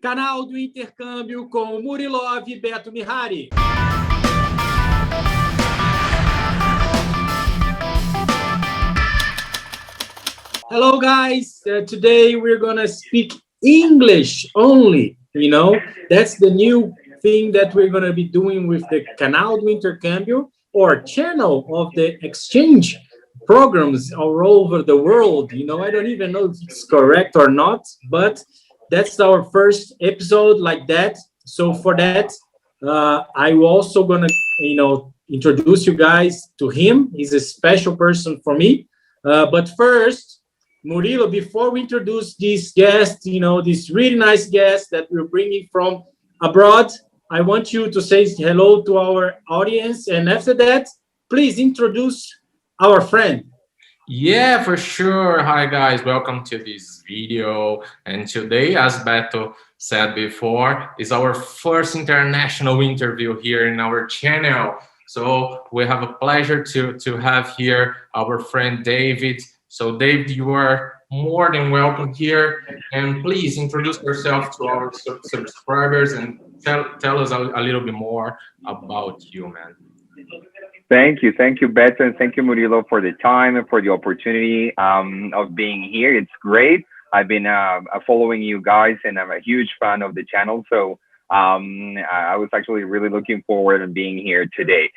Canal do Intercâmbio com Murilov e Beto Mihari. Hello, guys. Today we're gonna speak English only. You know, that's the new thing that we're gonna be doing with the Canal do Intercâmbio, or channel of the exchange programs all over the world. You know, I don't even know if it's correct or not, but that's our first episode like that. So for that, I'm also gonna, introduce you guys to him. He's a special person for me. But first, Murilo, before we introduce this guest, this really nice guest that we're bringing from abroad, I want you to say hello to our audience. And after that, please introduce our friend. Yeah, for sure. Hi, guys. Welcome to this video. And today, as Beto said before, is our first international interview here in our channel. So we have a pleasure to have here our friend David. So David, you are more than welcome here. And please introduce yourself to our subscribers and tell us a little bit more about you, man. Thank you, Beto, and thank you, Murilo, for the time and for the opportunity of being here. It's great. I've been following you guys, and I'm a huge fan of the channel. So I was actually really looking forward to being here today.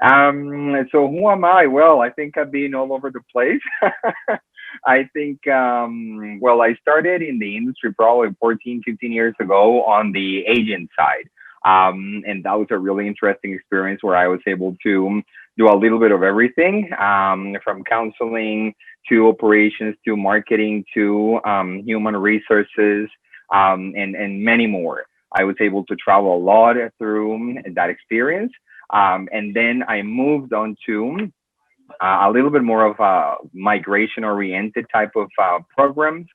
So who am I? Well, I think I've been all over the place. I think, I started in the industry probably 14, 15 years ago on the agent side. And that was a really interesting experience where I was able to do a little bit of everything, from counseling to operations to marketing to human resources, and many more. I was able to travel a lot through that experience. And then I moved on to a little bit more of a migration-oriented type of programs,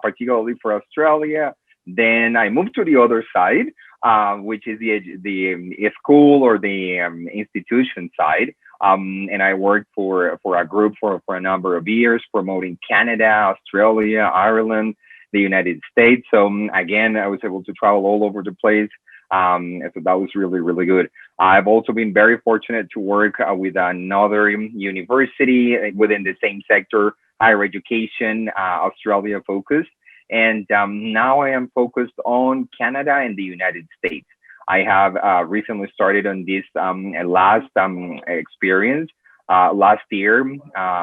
particularly for Australia. Then I moved to the other side, which is the school or the institution side. And I worked for a group for a number of years, promoting Canada, Australia, Ireland, the United States. So again, I was able to travel all over the place. And so that was really, really good. I've also been very fortunate to work with another university within the same sector, higher education, Australia focused. And now I am focused on Canada and the United States. I have recently started on this last experience last year,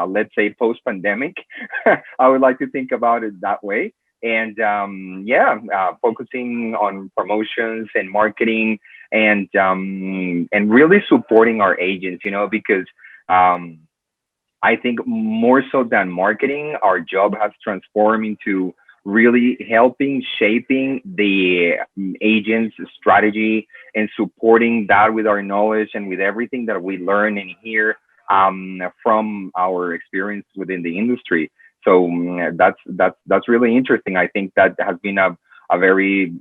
let's say post-pandemic. I would like to think about it that way. And focusing on promotions and marketing and really supporting our agents, because I think more so than marketing, our job has transformed into really helping shaping the agent's strategy and supporting that with our knowledge and with everything that we learn and hear from our experience within the industry. So that's really interesting. I think that has been a very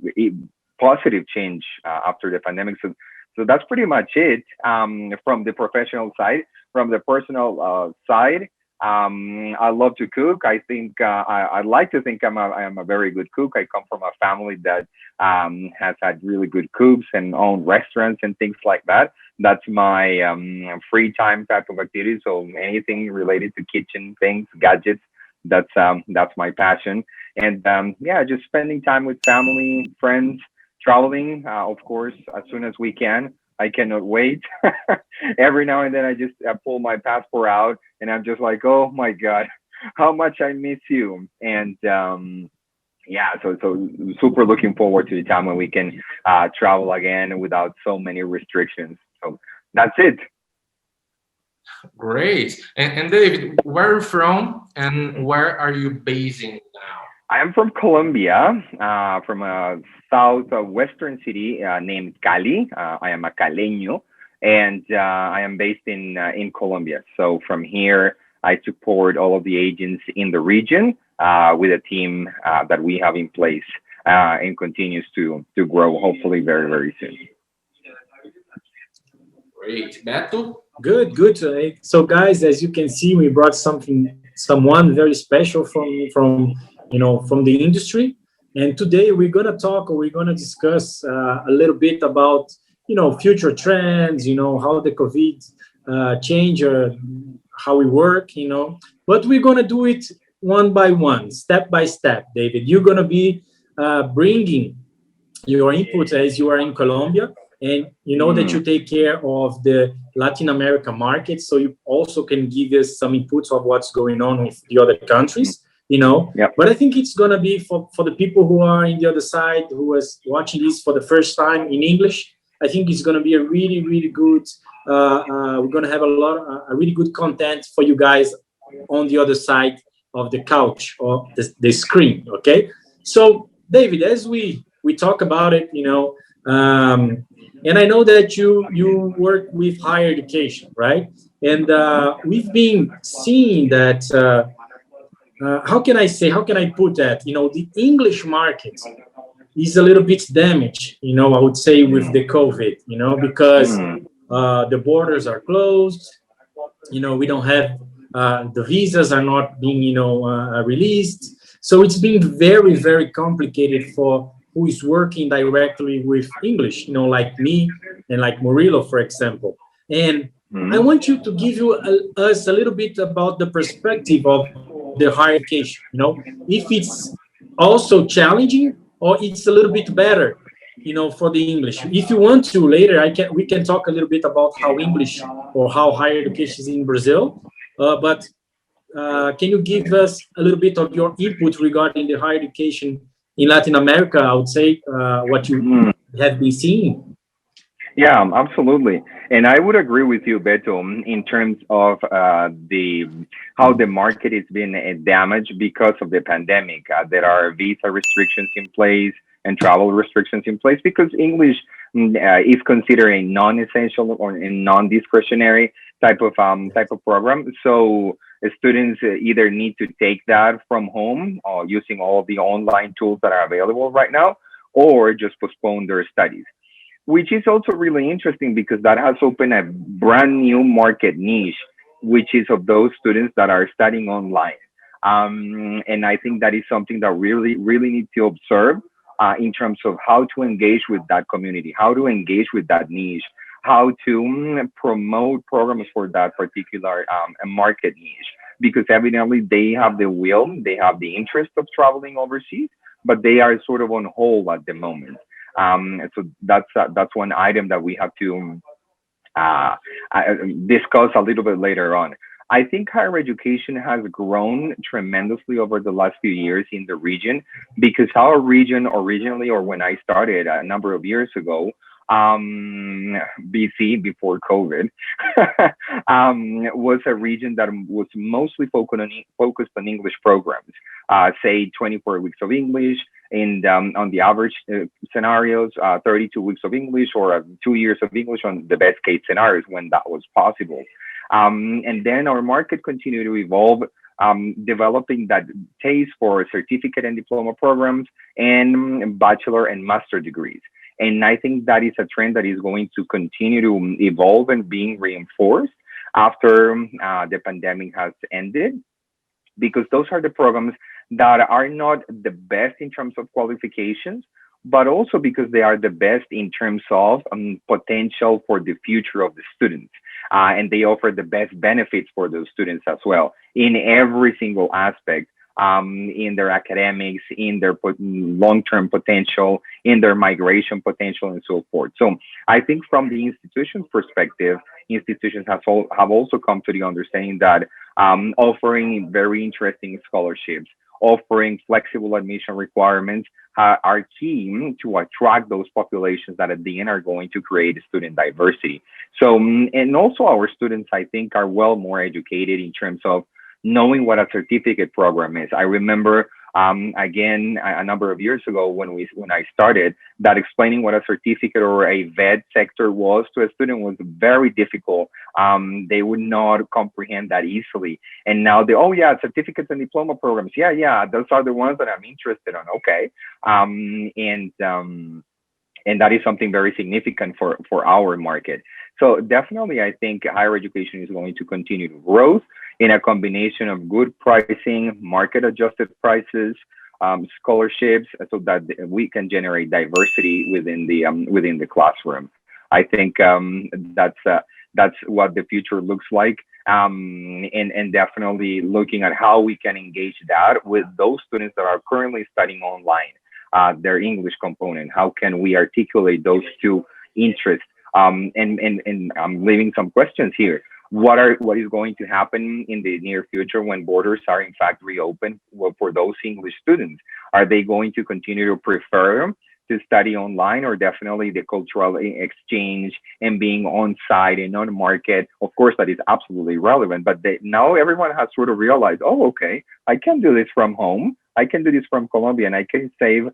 positive change after the pandemic. So that's pretty much it from the professional side. From the personal side, I love to cook. I think I like to think I am a very good cook. I come from a family that has had really good cooks and own restaurants and things like that. That's my free time type of activity. So anything related to kitchen things, gadgets, that's my passion. And just spending time with family, friends, traveling, of course, as soon as we can. I cannot wait. Every now and then I just pull my passport out and I'm just like, oh my God, how much I miss you. And so super looking forward to the time when we can travel again without so many restrictions. So that's it. Great. And David, where are you from and where are you basing now? I am from Colombia, from a southwestern city named Cali. I am a Caleño, and I am based in Colombia. So from here, I support all of the agents in the region with a team that we have in place and continues to grow, hopefully very, very soon. Great. Beto? Good. So guys, as you can see, we brought someone very special from the industry. And today we're going to talk, or we're going to discuss a little bit about, future trends, how the COVID change how we work, but we're going to do it one by one, step by step. David, you're going to be bringing your inputs as you are in Colombia, and you know that you Mm, take care of the Latin America market, so you also can give us some inputs of what's going on with the other mm, countries, yep. But I think it's gonna be for the people who are in the other side who is watching this for the first time in English. I think it's gonna be a really, really good. We're gonna have a really good content for you guys on the other side of the couch or the screen. Okay, so David, as we talk about it, and I know that you work with higher education, right? And we've been seeing that. How can I say? How can I put that? The English market is a little bit damaged. I would say with Mm, the COVID. Because mm, the borders are closed. We don't have the visas are not being released, so it's been very, very complicated for who is working directly with English, like me and like Murillo, for example. And I mm. want you to give us a little bit about the perspective of the higher education, if it's also challenging or it's a little bit better, for the English. If you want to later, we can talk a little bit about how English or how higher education is in Brazil. But can you give us a little bit of your input regarding the higher education in Latin America? I would say what you Mm. have been seeing. Yeah, absolutely. And I would agree with you, Beto, in terms of the how the market has been damaged because of the pandemic. There are visa restrictions in place and travel restrictions in place because English is considered a non-essential or a non-discretionary type of program. So students either need to take that from home or using all the online tools that are available right now, or just postpone their studies, which is also really interesting because that has opened a brand new market niche, which is of those students that are studying online. And I think that is something that really, really need to observe in terms of how to engage with that community, how to engage with that niche, how to promote programs for that particular market niche. Because evidently they have the will, they have the interest of traveling overseas, but they are sort of on hold at the moment. So that's one item that we have to uh, discuss a little bit later on. I think higher education has grown tremendously over the last few years in the region because our region originally, or when I started a number of years ago, BC before COVID, was a region that was mostly focused on English programs, say 24 weeks of English, and on the average scenarios, 32 weeks of English or 2 years of English on the best case scenarios when that was possible. And then our market continued to evolve, developing that taste for certificate and diploma programs and bachelor and master degrees. And I think that is a trend that is going to continue to evolve and being reinforced after the pandemic has ended, because those are the programs that are not the best in terms of qualifications, but also because they are the best in terms of potential for the future of the students. And they offer the best benefits for those students as well in every single aspect, in their academics, in their long-term potential, in their migration potential, and so forth. So I think from the institution's perspective, institutions have also come to the understanding that offering very interesting scholarships, offering flexible admission requirements are key to attract those populations that at the end are going to create student diversity. So, and also our students, I think, are well more educated in terms of knowing what a certificate program is. I remember, again, a number of years ago when I started, that explaining what a certificate or a VED sector was to a student was very difficult. They would not comprehend that easily. And now oh yeah, certificates and diploma programs. Yeah, yeah, those are the ones that I'm interested in. Okay. And that is something very significant for our market. So definitely, I think higher education is going to continue to grow in a combination of good pricing, market adjusted prices, scholarships so that we can generate diversity within the classroom. I think that's what the future looks like. And definitely looking at how we can engage that with those students that are currently studying online, their English component. How can we articulate those two interests? And I'm leaving some questions here. What is going to happen in the near future when borders are in fact reopened for those English students? Are they going to continue to prefer to study online, or definitely the cultural exchange and being on site and on market? Of course, that is absolutely relevant, but now everyone has sort of realized, oh, okay, I can do this from home. I can do this from Colombia, and I can save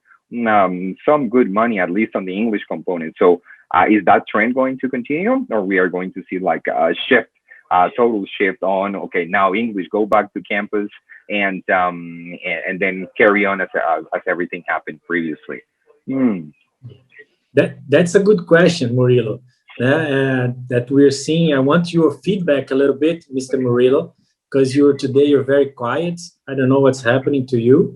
some good money, at least on the English component. So is that trend going to continue, or we are going to see like a shift, total shift on, okay, now English, go back to campus, and then carry on as everything happened previously? Hmm. That's a good question, Murillo. That we're seeing. I want your feedback a little bit, Mr. Murillo, because you're very quiet. I don't know what's happening to you,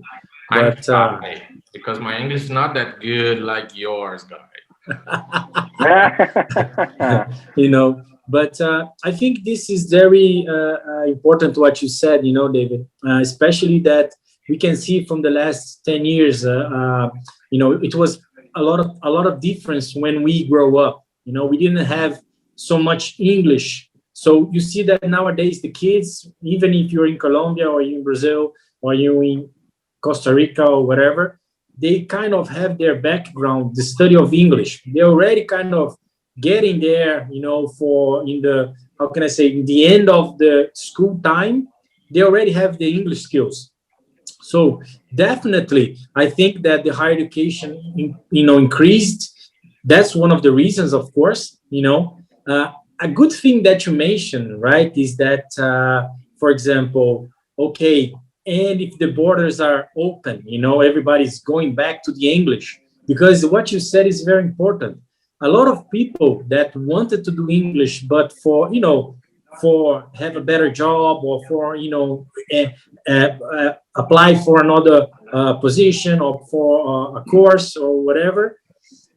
I'm but shy because my English is not that good like yours, guy. you know. But I think this is very important what you said, David. Especially that we can see from the last 10 years. It was a lot of difference when we grow up. We didn't have so much English. So you see that nowadays the kids, even if you're in Colombia or you're in Brazil or you're in Costa Rica or whatever, they kind of have their background, the study of English. They're already kind of getting there, for in the, how can I say, in the end of the school time, they already have the English skills. So definitely, I think that the higher education, increased. That's one of the reasons, of course. A good thing that you mentioned, right, is that, for example, okay, and if the borders are open, everybody's going back to the English, because what you said is very important. A lot of people that wanted to do English, but for have a better job, or for apply for another position, or for a course or whatever,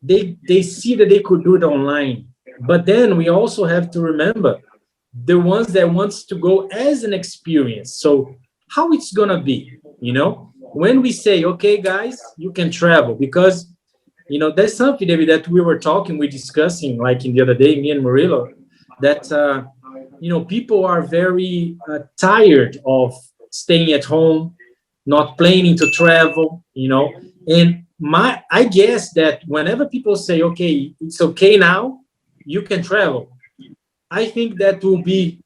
they see that they could do it online. But then we also have to remember the ones that wants to go as an experience. So how it's gonna be, when we say, okay, guys, you can travel, because that's something, David, that we're discussing, like in the other day, me and Murillo, that people are very tired of staying at home, not planning to travel, and I guess that whenever people say, okay, it's okay now, you can travel, I think that will be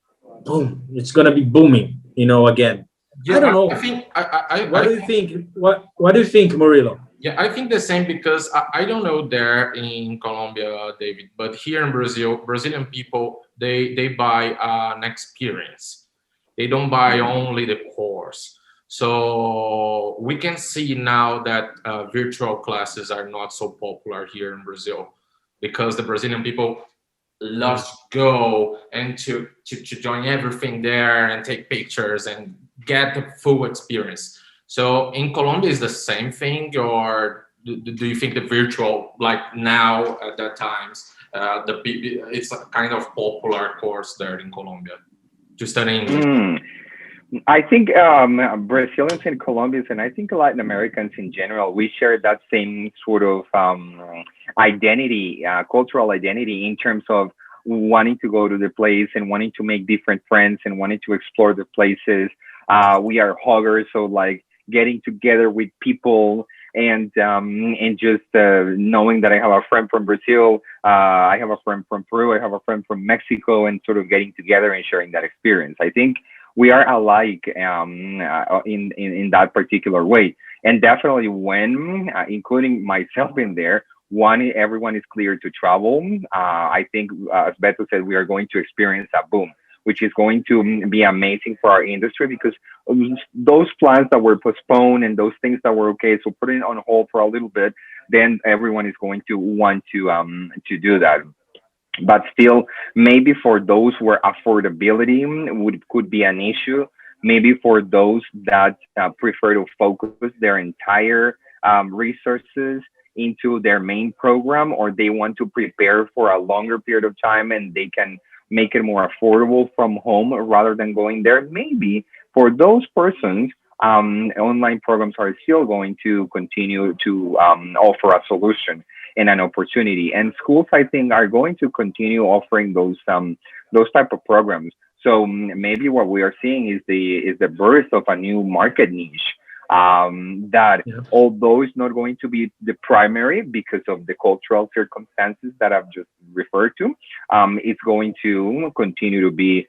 boom. It's gonna be booming, again. I Yeah, don't I know. think What do you think? What do you think, Murillo? yeah, I think the same because I don't know there in Colombia, David, but here in Brazil, Brazilian people they buy an experience. They don't buy only the course. So we can see now that virtual classes are not so popular here in Brazil because the Brazilian people love to go and to join everything there and take pictures and get the full experience. So in Colombia, is the same thing, or do you think the virtual, like now at that times, it's a kind of popular course there in Colombia to study English? Hmm. I think Brazilians and Colombians, and I think Latin Americans in general, we share that same sort of identity, cultural identity, in terms of wanting to go to the place and wanting to make different friends and wanting to explore the places. We are huggers, so like getting together with people, and just knowing that I have a friend from Brazil, I have a friend from Peru, I have a friend from Mexico, and sort of getting together and sharing that experience. I think we are alike in that particular way, and definitely when including myself in there, one, everyone is clear to travel. I think, as Beto said, we are going to experience a boom, which is going to be amazing for our industry, because those plans that were postponed and those things that were okay, so putting it on hold for a little bit, then everyone is going to want to do that. But still, maybe for those where affordability could be an issue, maybe for those that prefer to focus their entire resources into their main program, or they want to prepare for a longer period of time and they can make it more affordable from home rather than going there. Maybe for those persons, online programs are still going to continue to offer a solution and an opportunity. And schools, I think, are going to continue offering those type of programs. So maybe what we are seeing is the birth of a new market niche, that Yeah. although it's not going to be the primary because of the cultural circumstances that I've just referred to, it's going to continue to be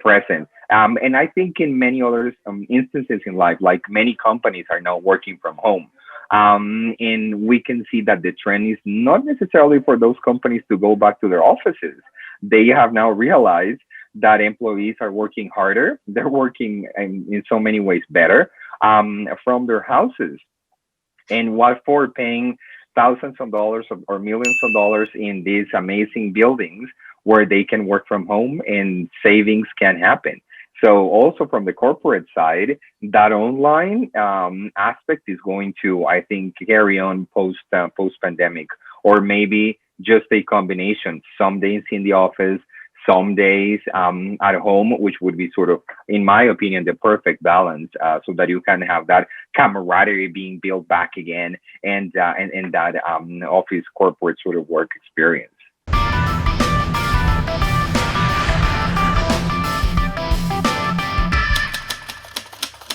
present. And I think in many other instances in life, like many companies are now working from home. And we can see that the trend is not necessarily for those companies to go back to their offices. They have now realized that employees are working harder. They're working in so many ways better from their houses. And what for paying thousands of dollars or millions of dollars in these amazing buildings where they can work from home and savings can happen. So also from the corporate side, that online aspect is going to, I think, carry on post pandemic, or maybe just a combination. Some days in the office, some days at home, which would be sort of, in my opinion, the perfect balance, so that you can have that camaraderie being built back again, and that office corporate sort of work experience.